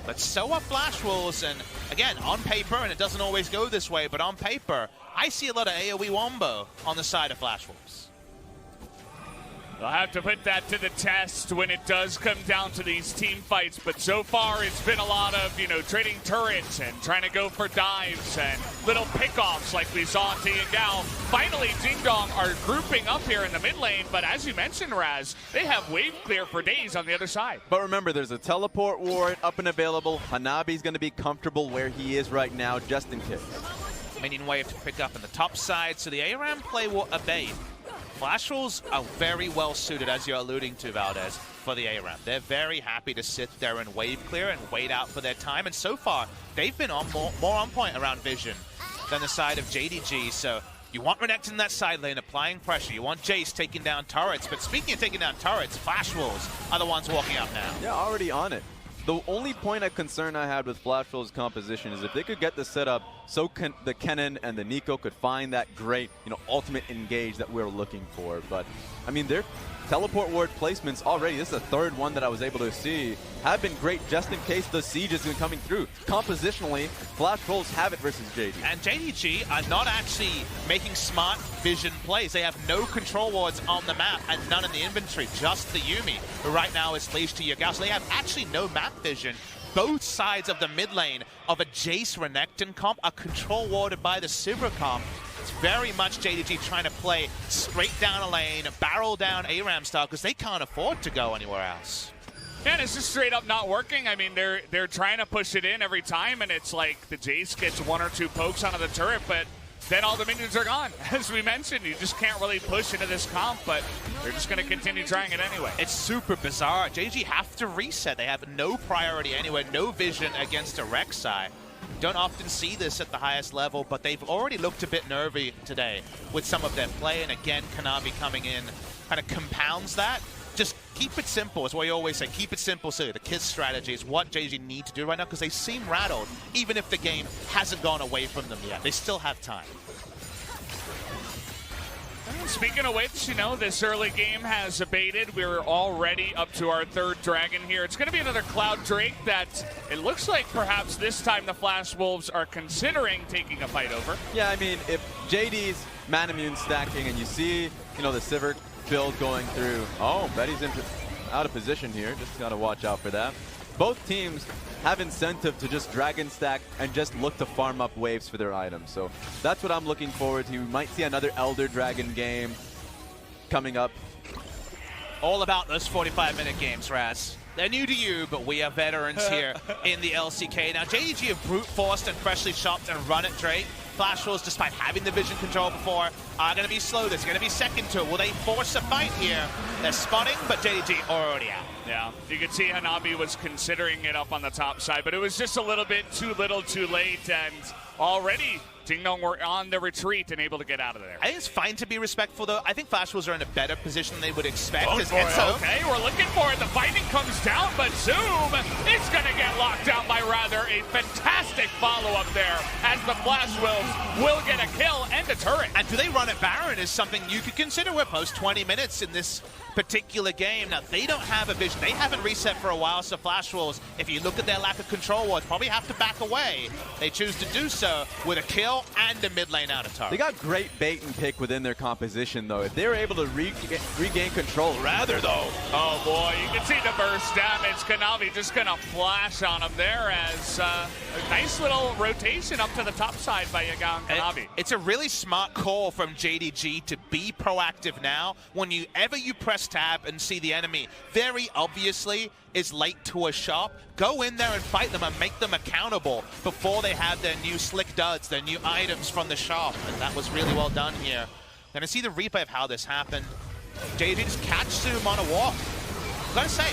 But so are Flash Wolves, and again, on paper, and it doesn't always go this way, but on paper, I see a lot of AoE wombo on the side of Flash Wolves. They'll have to put that to the test when it does come down to these team fights, but so far it's been a lot of, trading turrets and trying to go for dives and little pickoffs like we saw to Yagao. Finally, Jingdong are grouping up here in the mid lane, but as you mentioned, Raz, they have wave clear for days on the other side. But remember, there's a teleport ward up and available. Hanabi's going to be comfortable where he is right now, just in case. Minion wave to pick up on the top side, so the ARAM play will abate. Flash Rolls are very well suited, as you're alluding to, Valdez, for the ARAM. They're very happy to sit there and wave clear and wait out for their time. And so far, they've been on more on point around vision than the side of JDG. So you want Renekton in that side lane applying pressure. You want Jace taking down turrets. But speaking of taking down turrets, Flash Wolves are the ones walking up now. Yeah, already on it. The only point of concern I had with Flash Roll's composition is if they could get the setup so the Kennen and the Nico could find that great, ultimate engage that we're looking for. But, I mean, their teleport ward placements already, this is the third one that I was able to see, have been great just in case the siege has been coming through. Compositionally, Flash Rolls have it versus JD. And JDG are not actually making smart vision plays. They have no control wards on the map and none in the inventory, just the Yuumi, who right now is leashed to Yagao. So they have actually no map vision. Both sides of the mid lane of a Jace Renekton comp are control warded by the Sivir comp. It's very much JDG trying to play straight down a lane, barrel down ARAM style, because they can't afford to go anywhere else. And it's just straight up not working. I mean, they're trying to push it in every time, and it's like the Jace gets one or two pokes onto the turret, but then all the minions are gone. As we mentioned, you just can't really push into this comp, but they're just going to continue trying it anyway. It's super bizarre. JDG have to reset. They have no priority anywhere, no vision against a Rek'Sai. Don't often see this at the highest level, but they've already looked a bit nervy today with some of their play. And again, Kanavi coming in kind of compounds that. Just keep it simple is what you always say. Keep it simple. So the KISS strategy is what JDG need to do right now because they seem rattled, even if the game hasn't gone away from them yet. They still have time. Speaking of which, you know, this early game has abated. We're already up to our third dragon here. It's going to be another Cloud Drake that it looks like perhaps this time the Flash Wolves are considering taking a fight over. Yeah, I mean, if JD's Manamune stacking and you see, you know, the Sivir build going through. Oh, Betty's out of position here. Just got to watch out for that. Both teams have incentive to just dragon stack and just look to farm up waves for their items. So that's what I'm looking forward to. We might see another Elder Dragon game coming up. All about those 45-minute games, Raz. They're new to you, but we are veterans here in the LCK. Now, JDG have brute forced and freshly chopped and run at Drake. Flash Wolves, despite having the vision control before, are going to be slow. There's going to be second to it. Will they force a fight here? They're spotting, but JDG already out. Yeah, you can see Hanabi was considering it up on the top side, but it was just a little bit too little too late, and already Dingdong were on the retreat and able to get out of there. I think it's fine to be respectful, though. I think Flash Wolves are in a better position than they would expect. Okay, we're looking for it. The fighting comes down, but Zoom is going to get locked down by rather a fantastic follow-up there as the Flash Wolves will get a kill and a turret. And do they run it Baron is something you could consider. We're post 20 minutes in this particular game. Now, they don't have a vision. They haven't reset for a while, so Flash Wolves, if you look at their lack of control wards, probably have to back away. They choose to do so with a kill and a mid lane out of turret. They got great bait and pick within their composition, though. If they were able to regain control, rather, though. Oh, boy, you can see the burst damage. Kanavi just going to flash on him there as a nice little rotation up to the top side by Yagan Kanavi. It's a really smart call from JDG to be proactive now. Whenever you press tab and see the enemy very obviously is late to a shop, go in there and fight them and make them accountable before they have their new slick duds, their new items from the shop. And that was really well done here. Gonna see the replay of how this happened. JDG just catch Zoom on a walk. Gotta say,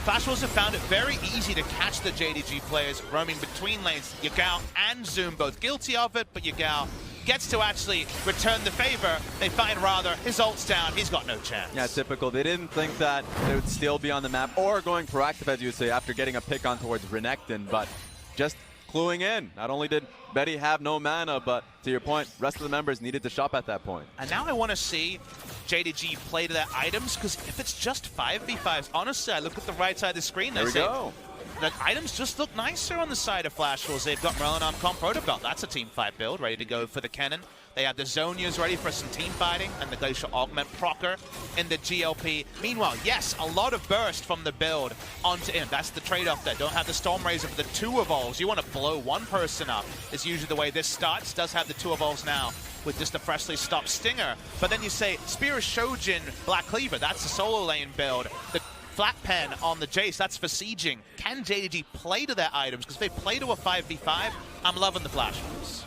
Flash Wolves have found it very easy to catch the JDG players roaming between lanes. Yagao and Zoom both guilty of it, but Yagao gets to actually return the favor. They find rather his ult's down. He's got no chance. Yeah, typical. They didn't think that they would still be on the map or going proactive, as you would say, after getting a pick on towards Renekton, but just cluing in. Not only did Betty have no mana, but to your point, rest of the members needed to shop at that point. And now I want to see JDG play to their items, because if it's just 5v5s, honestly, I look at the right side of the screen. There we go. The items just look nicer on the side of Flash Wolves. They've got Merlinarm Comp Protobelt. That's a team fight build, ready to go for the cannon. They have the Zonias ready for some team fighting, and the Glacial Augment procer in the GLP. Meanwhile, yes, a lot of burst from the build onto him. That's the trade-off there. Don't have the Storm Razor for the 2 evolves. You want to blow one person up is usually the way this starts. Does have the 2 evolves now with just a freshly stopped Stinger. But then you say, Spear Shojin, Black Cleaver. That's a solo lane build. The Flat Pen on the Jace, that's for sieging. Can JDG play to their items? Because if they play to a 5v5, I'm loving the Flash Wolves.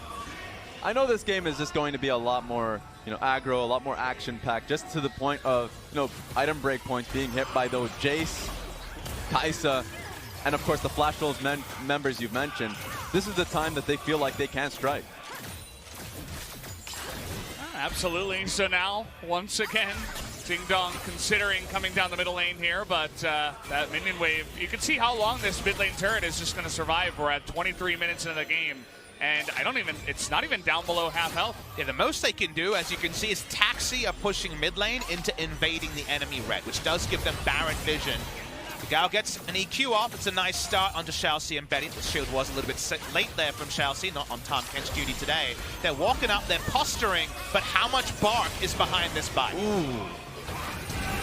I know this game is just going to be a lot more, aggro, a lot more action-packed, just to the point of, item breakpoints being hit by those Jace, Kai'Sa, and of course the Flash Wolves members you've mentioned. This is the time that they feel like they can't strike. Absolutely. So now, once again, Dingdong considering coming down the middle lane here, but that minion wave, you can see how long this mid lane turret is just going to survive. We're at 23 minutes into the game, and it's not even down below half health. Yeah, the most they can do, as you can see, is Taxi are pushing mid lane into invading the enemy red, which does give them Baron vision. Gao gets an EQ off. It's a nice start onto Xiaoxi and Betty. The shield was a little bit late there from Xiaoxi, not on Tom Kent's duty today. They're walking up, they're posturing, but how much bark is behind this bite? Ooh.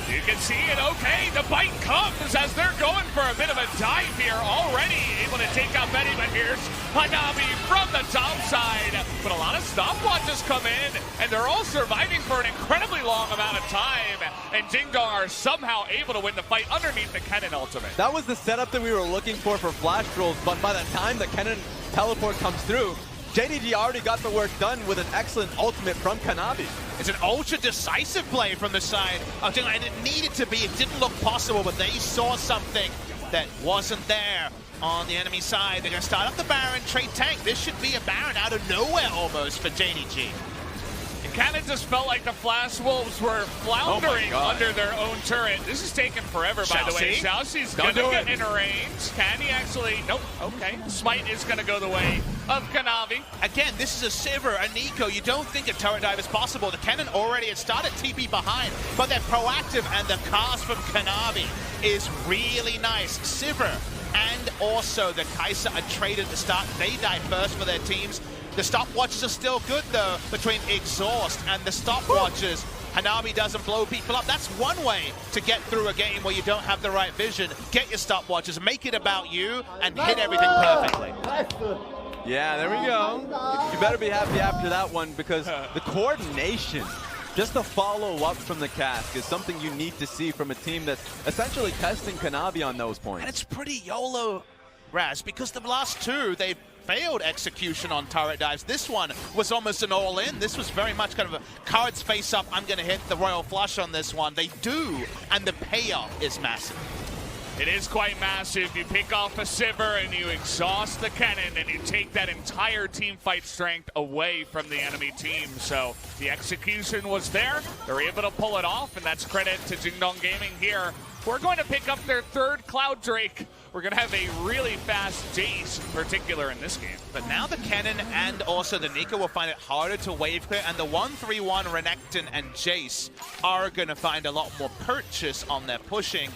You can see it, okay, the bite comes as they're going for a bit of a dive here, already able to take out Betty, but here's Hanabi from the top side. But a lot of stopwatches come in, and they're all surviving for an incredibly long amount of time, and Dingdong are somehow able to win the fight underneath the Cannon ultimate. That was the setup that we were looking for Flash Wolves, but by the time the Cannon teleport comes through, JDG already got the work done with an excellent ultimate from Kanavi. It's an ultra-decisive play from the side of Dingdong, and it needed to be. It didn't look possible, but they saw something that wasn't there on the enemy side. They're going to start up the Baron, trade tank. This should be a Baron out of nowhere almost for JDG. It kind of just felt like the Flash Wolves were floundering under their own turret. This is taking forever, by the way. Xiaoxi's going to get in range. Can he actually? Nope. Okay. Smite is going to go the way of Kanavi. Again, this is a Sivir, a Nico. You don't think a turret dive is possible. The Kennen already had started TP behind, but they're proactive, and the cast from Kanavi is really nice. Sivir and also the Kai'Sa are traded at the start. They die first for their teams. The stopwatches are still good, though, between Exhaust and the stopwatches. Hanabi doesn't blow people up. That's one way to get through a game where you don't have the right vision. Get your stopwatches, make it about you, and hit everything perfectly. Yeah, there we go. You better be happy after that one, because the coordination, just the follow-up from the cask, is something you need to see from a team that's essentially testing Kanavi on those points. And it's pretty YOLO, Raz, because the last two, they've failed execution on turret dives. This one was almost an all-in. This was very much kind of a cards face up, I'm going to hit the Royal Flush on this one. They do, and the payoff is massive. It is quite massive. You pick off a Sivir and you exhaust the Kennen, and you take that entire team fight strength away from the enemy team. So the execution was there. They're able to pull it off, and that's credit to Jingdong Gaming here. We're going to pick up their third Cloud Drake. We're going to have a really fast Jace in particular in this game. But now the Kennen and also the Nico will find it harder to wave clear, and the 1-3-1 Renekton and Jace are going to find a lot more purchase on their pushing.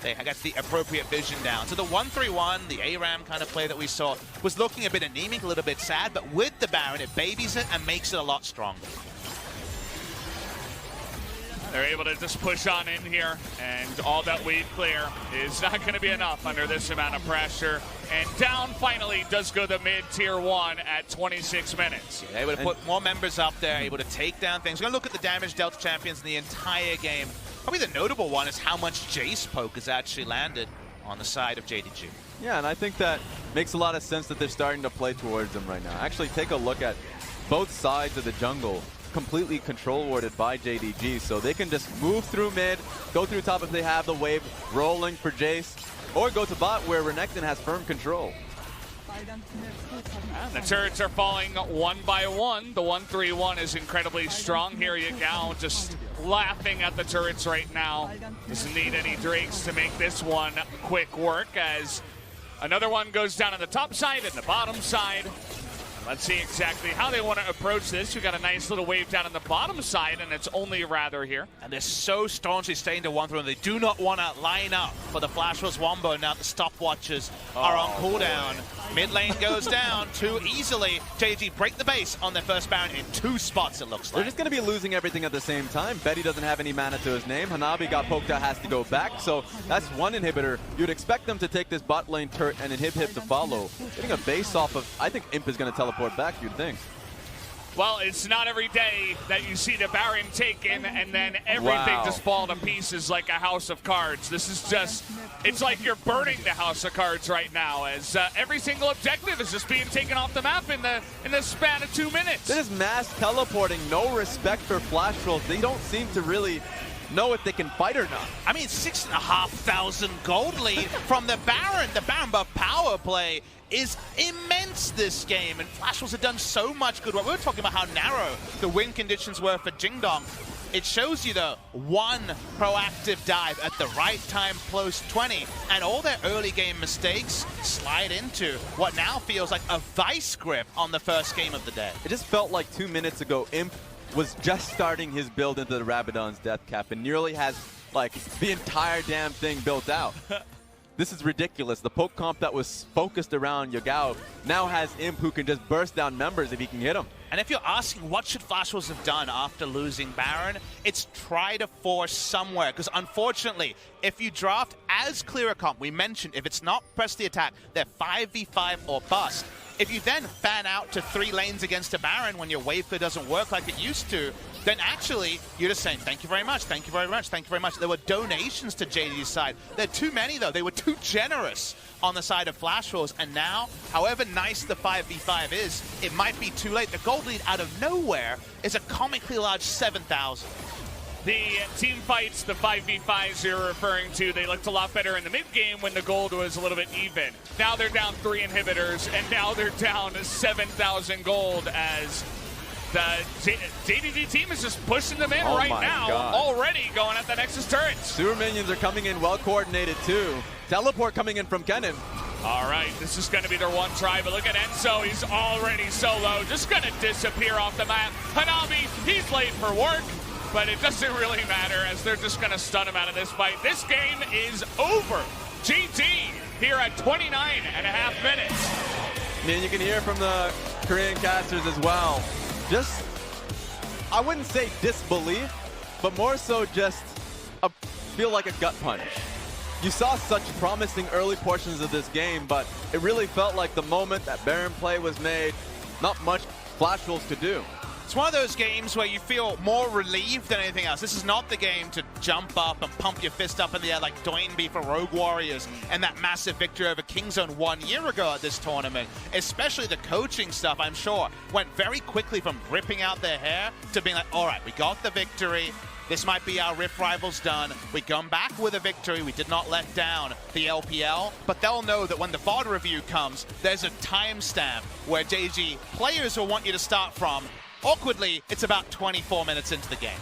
They got the appropriate vision down. So the 1-3-1, the ARAM kind of play that we saw, was looking a bit anemic, a little bit sad, but with the Baron, it babies it and makes it a lot stronger. They're able to just push on in here, and all that wave clear is not going to be enough under this amount of pressure. And down finally does go the mid-tier 1 at 26 minutes. Yeah, able to put more members up there, able to take down things. We're going to look at the damage dealt to champions in the entire game. Probably the notable one is how much Jace poke has actually landed on the side of JDG. Yeah, and I think that makes a lot of sense that they're starting to play towards them right now. Actually, take a look at both sides of the jungle, completely control warded by JDG, so they can just move through mid, go through top if they have the wave rolling for Jace, or go to bot where Renekton has firm control. And the turrets are falling one by one. The 1-3-1 is incredibly strong here. Yagao just laughing at the turrets right now. Doesn't need any Drakes to make this one quick work, as another one goes down on the top side and the bottom side. Let's see exactly how they want to approach this. We got a nice little wave down on the bottom side, and it's only Rather here. And they're so staunchly staying to 1-3-1. They do not want to line up for the Flash Wars Wombo. Now the stopwatches are on cooldown. Mid lane goes down too easily. JDG break the base on their first Baron in 2 spots, it looks like. They're just going to be losing everything at the same time. Betty doesn't have any mana to his name. Hanabi got poked out, has to go back. So that's one inhibitor. You'd expect them to take this bot lane turret and inhib to follow. Getting a base off of, I think Imp is going to teleport back, you'd think. Well, it's not every day that you see the Baron taken and then everything just fall to pieces like a house of cards. This is just, it's like you're burning the house of cards right now, as every single objective is just being taken off the map in the span of 2 minutes. They're just mass teleporting, no respect for flash rolls. They don't seem to really know if they can fight or not. I mean, 6,500 gold lead from the Baron. The Baron buff power play is immense this game, and Flash Wolves have done so much good work. We were talking about how narrow the win conditions were for Jingdong. It shows you the one proactive dive at the right time, close 20, and all their early game mistakes slide into what now feels like a vice grip on the first game of the day. It just felt like 2 minutes ago, Imp was just starting his build into the Rabadon's death cap and nearly has like the entire damn thing built out. This is ridiculous. The poke comp that was focused around Yagao now has Imp who can just burst down members if he can hit them. And if you're asking what should Flash Wolves have done after losing Baron, it's try to force somewhere. Because unfortunately, if you draft as clear a comp, we mentioned if it's not press the attack, they're 5v5 or bust. If you then fan out to 3 lanes against a Baron when your wave clear doesn't work like it used to, then actually you're just saying, thank you very much, thank you very much, thank you very much. There were donations to JDG's side. There are too many, though. They were too generous on the side of Flash Wolves. And now, however nice the 5v5 is, it might be too late. The gold lead out of nowhere is a comically large 7,000. The team fights, the 5v5s you're referring to, they looked a lot better in the mid-game when the gold was a little bit even. Now they're down 3 inhibitors, and now they're down 7,000 gold as the JDG team is just pushing them in right now, already going at the Nexus turrets. Sewer minions are coming in well coordinated too. Teleport coming in from Kennen. All right, this is going to be their one try, but look at Enzo. He's already so low, just going to disappear off the map. Hanabi, he's late for work, but it doesn't really matter as they're just going to stun him out of this fight. This game is over. GG here at 29.5 minutes. I mean, you can hear from the Korean casters as well. Just, I wouldn't say disbelief, but more so just feel like a gut punch. You saw such promising early portions of this game, but it really felt like the moment that Baron play was made, not much Flash Wolves could do. It's one of those games where you feel more relieved than anything else. This is not the game to jump up and pump your fist up in the air like Doinby for Rogue Warriors and that massive victory over Kingzone 1 year ago at this tournament. Especially the coaching stuff, I'm sure, went very quickly from ripping out their hair to being like, all right, we got the victory. This might be our Rift Rivals done. We come back with a victory. We did not let down the LPL, but they'll know that when the VOD review comes, there's a timestamp where JG players will want you to start from. Awkwardly, it's about 24 minutes into the game.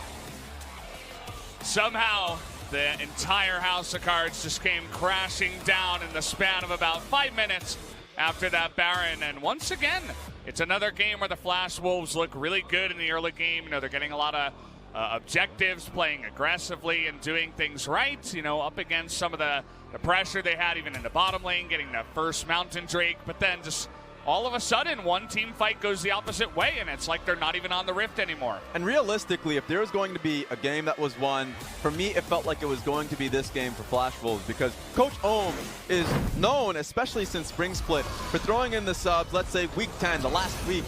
Somehow, the entire house of cards just came crashing down in the span of about 5 minutes after that Baron. And once again, it's another game where the Flash Wolves look really good in the early game. You know, they're getting a lot of objectives, playing aggressively and doing things right, you know, up against some of the pressure they had even in the bottom lane, getting the first Mountain Drake, but then just all of a sudden, one team fight goes the opposite way, and it's like they're not even on the Rift anymore. And realistically, if there was going to be a game that was won, for me, it felt like it was going to be this game for Flash Wolves, because Coach Ohm is known, especially since Spring Split, for throwing in the subs, let's say week 10, the last week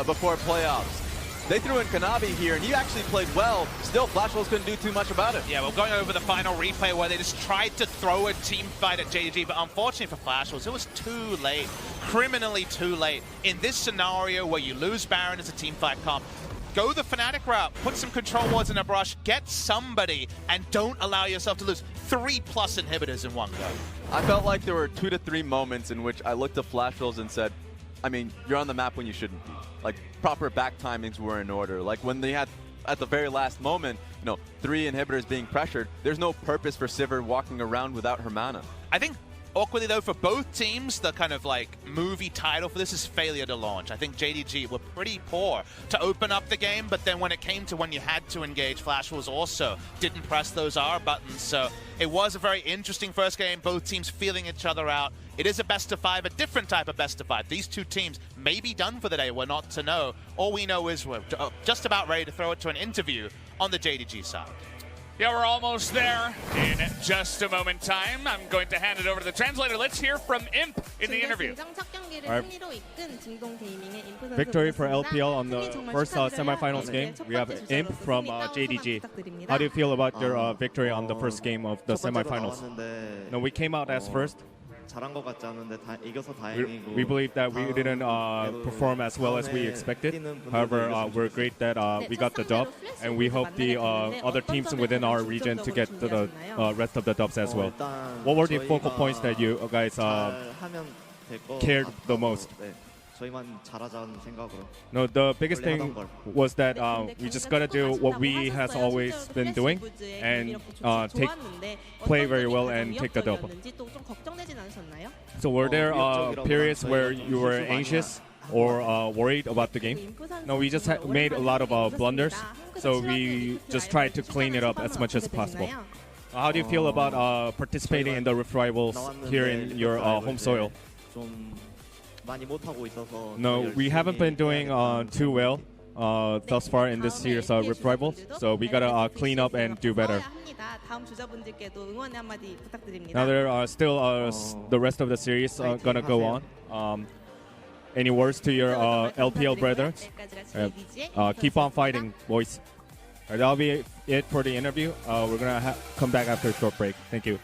before playoffs. They threw in Kanabi here, and he actually played well. Still, Flash Wolves couldn't do too much about it. Yeah, we're going over the final replay where they just tried to throw a team fight at JDG, but unfortunately for Flash Wolves, it was too late, criminally too late. In this scenario where you lose Baron as a team fight comp, go the Fnatic route, put some control wards in a brush, get somebody, and don't allow yourself to lose 3+ inhibitors in one go. I felt like there were 2 to 3 moments in which I looked at Flash Wolves and said, I mean, you're on the map when you shouldn't be. Like, proper back timings were in order. Like, when they had, at the very last moment, you know, 3 inhibitors being pressured, there's no purpose for Sivir walking around without her mana. I think, awkwardly though, for both teams, the kind of like movie title for this is failure to launch. I think JDG were pretty poor to open up the game, but then when it came to when you had to engage, Flash Wolves also didn't press those R buttons. So it was a very interesting first game, both teams feeling each other out. It is a best of 5, a different type of best of 5. These two teams may be done for the day. We're not to know. All we know is we're just about ready to throw it to an interview on the JDG side. Yeah, we're almost there in just a moment time. I'm going to hand it over to the translator. Let's hear from Imp in the interview. Victory for LPL on the first semifinals game. We have Imp from JDG. How do you feel about your victory on the first game of the semifinals? No, we came out as first. We believe that we didn't perform as well as we expected. However, we're great that we got the dub, and we hope the other teams within our region to get the rest of the dubs as well. What were the focal points that you guys cared the most? No, the biggest thing was that we just gotta do what we has always been doing and play very well and take the dub. So were there periods where you were anxious or worried about the game? No, we just made a lot of blunders, so we just tried to clean it up as much as possible. How do you feel about participating in the Rift Rivals here in your home soil? No, we haven't been doing too well thus far in this year's Rift Rivals, so we gotta clean up and do better. Now there are still the rest of the series gonna go on. Any words to your LPL brethren? Keep on fighting, boys. That'll be it for the interview. We're gonna come back after a short break. Thank you.